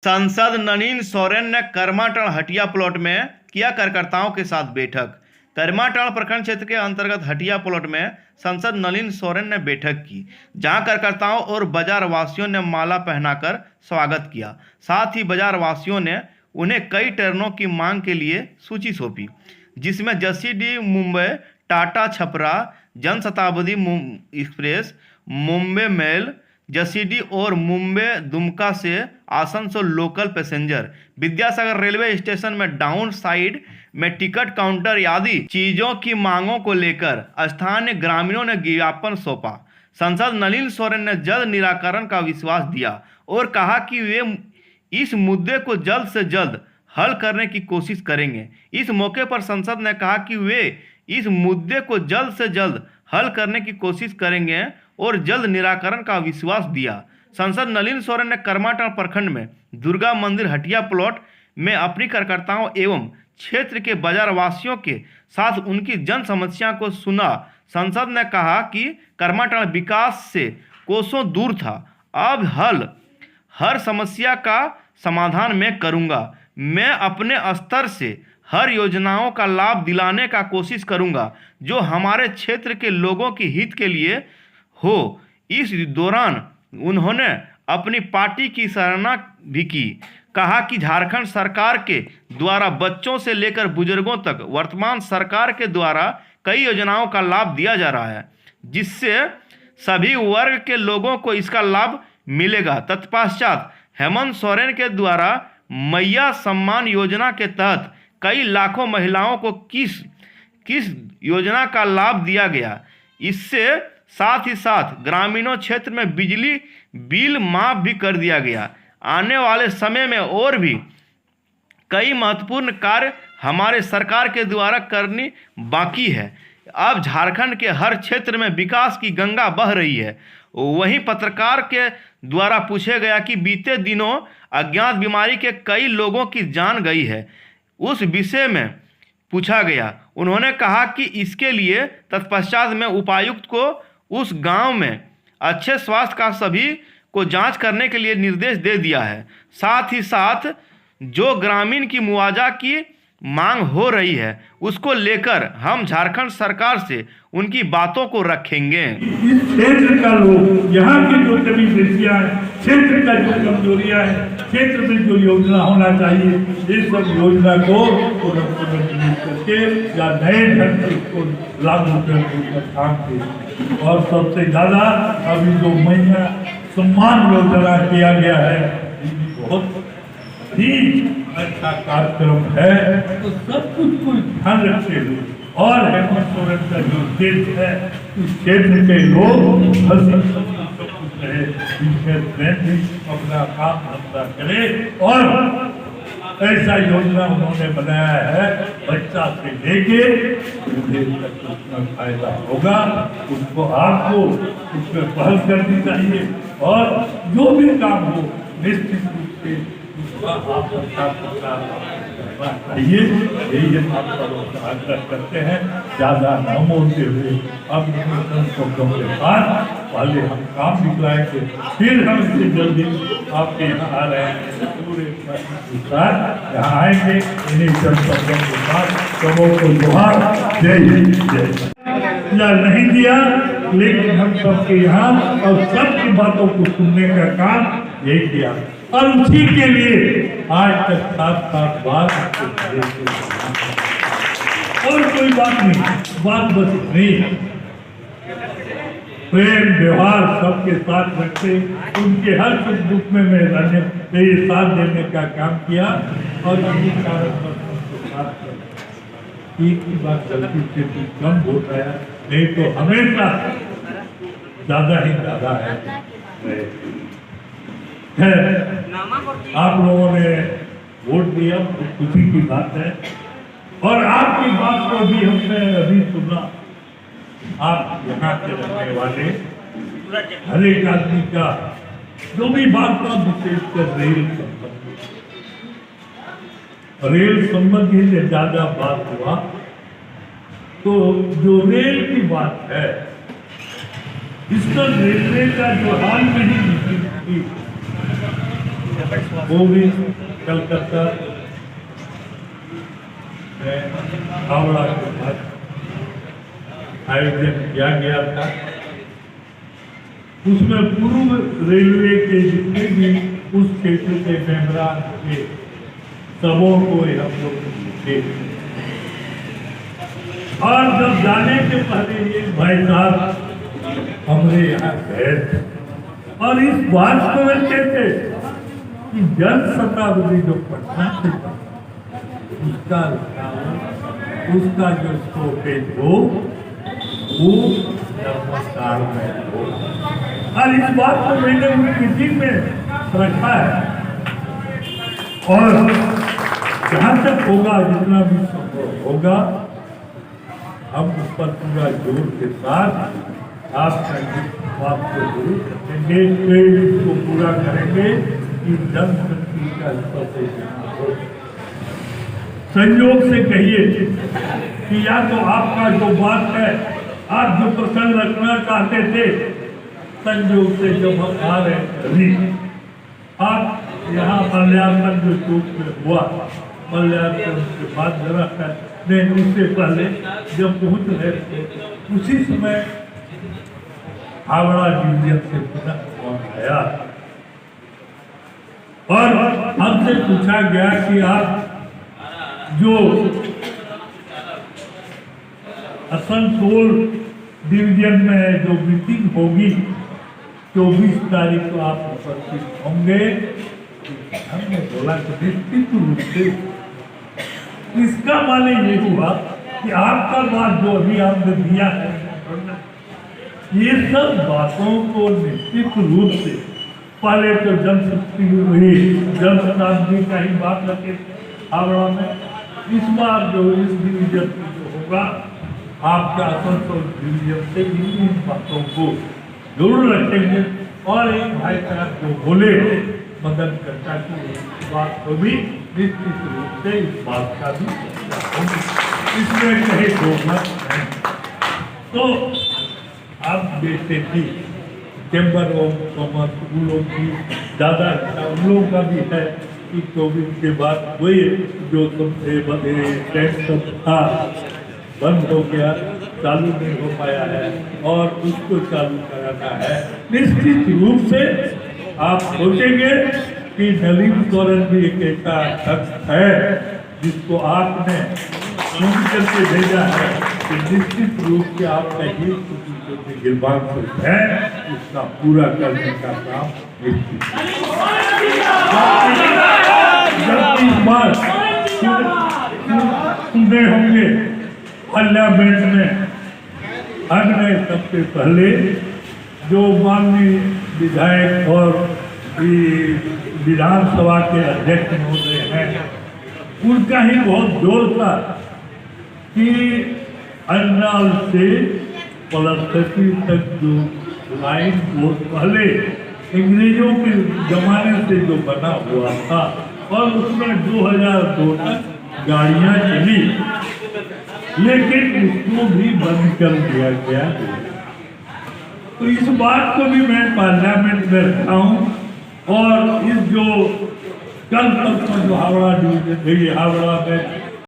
सांसद नलिन सोरेन ने करमाटांड़ हटिया प्लॉट में किया कार्यकर्ताओं के साथ बैठक। करमाटांड़ प्रखंड क्षेत्र के अंतर्गत हटिया प्लॉट में सांसद नलिन सोरेन ने बैठक की, जहां कार्यकर्ताओं और बाजार वासियों ने माला पहनाकर स्वागत किया। साथ ही बाजार वासियों ने उन्हें कई ट्रेनों की मांग के लिए सूची सौंपी, जिसमें जसीडीह मुंबई, टाटा छपरा जनशताब्दी एक्सप्रेस, मुंबई मेल, जसीडीह और मुंबई दुमका से Asansol local passenger, Vidyasagar railway station में डाउन साइड में टिकट काउंटर आदि चीजों की मांगों को लेकर स्थानीय ग्रामीणों ने ज्ञापन सौंपा। सांसद नलिन सोरेन ने जल्द निराकरण का विश्वास दिया और कहा कि वे इस मुद्दे को जल्द से जल्द हल करने की कोशिश करेंगे। इस मौके पर सांसद ने कहा कि वे इस मुद्दे को जल्द से जल्द हल करने की कोशिश करेंगे और जल्द निराकरण का विश्वास दिया। सांसद नलिन सोरेन ने करमाटांड़ प्रखंड में दुर्गा मंदिर हटिया प्लॉट में अपनी कार्यकर्ताओं एवं क्षेत्र के बाजार वासियों के साथ उनकी जन समस्या को सुना। सांसद ने कहा कि करमाटांड़ विकास से कोसों दूर था, अब हर समस्या का समाधान मैं करूंगा। मैं अपने स्तर से हर योजनाओं का लाभ दिलाने का कोशिश करूंगा जो हमारे क्षेत्र के लोगों के हित के लिए हो। इस दौरान उन्होंने अपनी पार्टी की सराहना भी की, कहा कि झारखंड सरकार के द्वारा बच्चों से लेकर बुजुर्गों तक वर्तमान सरकार के द्वारा कई योजनाओं का लाभ दिया जा रहा है, जिससे सभी वर्ग के लोगों को इसका लाभ मिलेगा। तत्पश्चात हेमंत सोरेन के द्वारा मैया सम्मान योजना के तहत कई लाखों महिलाओं को किस योजना का लाभ दिया गया। इससे साथ ही साथ ग्रामीणों क्षेत्र में बिजली बिल माफ भी कर दिया गया। आने वाले समय में और भी कई महत्वपूर्ण कार्य हमारे सरकार के द्वारा करनी बाकी है। अब झारखंड के हर क्षेत्र में विकास की गंगा बह रही है। वहीं पत्रकार के द्वारा पूछे गया कि बीते दिनों अज्ञात बीमारी के कई लोगों की जान गई है, उस विषय में पूछा गया। उन्होंने कहा कि इसके लिए तत्पश्चात में उपायुक्त को उस गांव में अच्छे स्वास्थ्य का सभी को जांच करने के लिए निर्देश दे दिया है। साथ ही साथ जो ग्रामीण की मुआवजा की मांग हो रही है उसको लेकर हम झारखंड सरकार से उनकी बातों को रखेंगे। इस क्षेत्र का लोग, यहाँ की जो कमी पेशियां है, क्षेत्र का जो कमजोरियां है, क्षेत्र में जो योजना होना चाहिए, इस सब योजना को पुनर्जीवित करके या नए ढंग से उसको लागू करने का काम किया। और सबसे ज्यादा अभी जो मैया सम्मान योजना किया गया है, बहुत ही अच्छा कार्यक्रम है। तो सब कुछ को ध्यान रखते हुए और हेमंत सोरेन का जो क्षेत्र है, इस क्षेत्र के लोग अपना काम धंधा करे और ऐसा योजना उन्होंने बनाया है, बच्चा से लेके बूढ़े तक उसका फायदा होगा। उसको आपको उसमें पहल करनी चाहिए और जो भी काम हो निश्चित रूप से आप चाहिए। यही हम सब आग्रह करते हैं, ज़्यादा न बोलते हुए अब शब्दों के बाद पहले हम काम दिखलाएंगे, फिर हम इतनी जल्दी आपके यहाँ आ रहे हैं, पूरे साथ यहाँ आएंगे। इन्हीं शब्दों के साथ सबों को जोहार, जय हिंद, जय। नहीं दिया, लेकिन हम सबके यहाँ और सबकी बातों को सुनने का काम यही किया और उसी के लिए आज तक साथ बात और कोई बात नहीं, बात बस नहीं, प्रेम व्यवहार सबके साथ रखते, उनके हर सुख दुख में मैं रहने साथ देने का काम किया और यही कारण एक ही बात गलती से कुछ कम होता है, नहीं तो हमेशा ज्यादा ही ज्यादा है। आप लोगों ने वोट दिया, खुशी की बात है और आपकी बात को भी हमने अभी सुना। आप यहाँ के रहने वाले हर एक आदमी का जो भी बात का विशेषकर रेल संबंधी से ज्यादा बात हुआ, तो जो रेल की बात है, इस पर रेलवे का जो हाल में ही वो भी कलकत्ता हावड़ा के बाद आयोजन किया गया था। उसमें पूर्व रेलवे के जितने भी उस क्षेत्र के मेंबरान थे सबों को हम लोग थे। और जब जाने के पहले ये भाई साहब हमारे यहाँ गए थे और इस बात को कहते थे कि जन शताब्दी जो पटना से उसका जो स्टॉपेज हो वो नर्मदार में हो। और इस बात को मैंने उस मीटिंग में रखा है और जहाँ तक होगा जितना भी संभव होगा हम उस पर पूरा जोर के साथ आपका बात को जरूर करेंगे, इसको पूरा करेंगे कि जनशक्ति का स्टॉपेज हो। संयोग से कहिए कि या तो आपका जो बात है आप जो प्रसंग रखना चाहते थे, संयोग से जब हम आ रहे अभी आप यहाँ मल्यार्पण जो चौक में हुआ, मल्यार्पण के बाद जरा नहीं उससे पहले जब पहुँच रहे थे उसी समय हावड़ा डिवीजन से पुनः फोन आया और हमसे पूछा गया कि आप जो असनसोल डिवीजन में जो मीटिंग होगी 24 तारीख को आप उपस्थित होंगे। हमने बोला कि निश्चित रूप से इसका माने ये हुआ कि आपका बात जो अभी आपने दिया है ये सब बातों को निश्चित रूप से पहले तो जनशक्ति हुई जन शताब्दी का ही बात रखे हावड़ा में। इस बार जो इस डिवीजन जो होगा आपका असनसोल डिवीजन से इन बातों को जरूर रखेंगे। और एक भाई साहब जो बोले मदन करता की बात को भी निश्चित रूप से इस बात का भी इसमें कहीं होगा नहीं। तो आप देखते थी चैम्बर ऑफ कॉमर्स उन लोग की ज़्यादा उन लोगों का भी है कि कोविड के बाद वही जो सब था बंद हो गया, चालू नहीं हो पाया है और उसको चालू कराना है। निश्चित रूप से आप सोचेंगे कि नलिन सोरेन भी एक ऐसा शख्स है जिसको आपने सुन करके भेजा है कि निश्चित रूप से आपका ये छोटी गिरबान है उसका पूरा करने का काम निश्चित। जब इस बार सुने होंगे पार्लियामेंट में हमने सबसे पहले जो माननीय विधायक और विधानसभा के अध्यक्ष महोदय हैं उनका ही बहुत जोर था कि अन्नाल से पलस्तकी तक जो लाइन बहुत पहले अंग्रेजों के जमाने से जो बना हुआ था और उसमें 2002 तक गाड़ियां चली, लेकिन उसको भी बंद कर दिया गया। तो इस बात को भी मैं पार्लियामेंट में रखा हूँ और इस जो कल तक जो हावड़ा डिवीजन हावड़ा में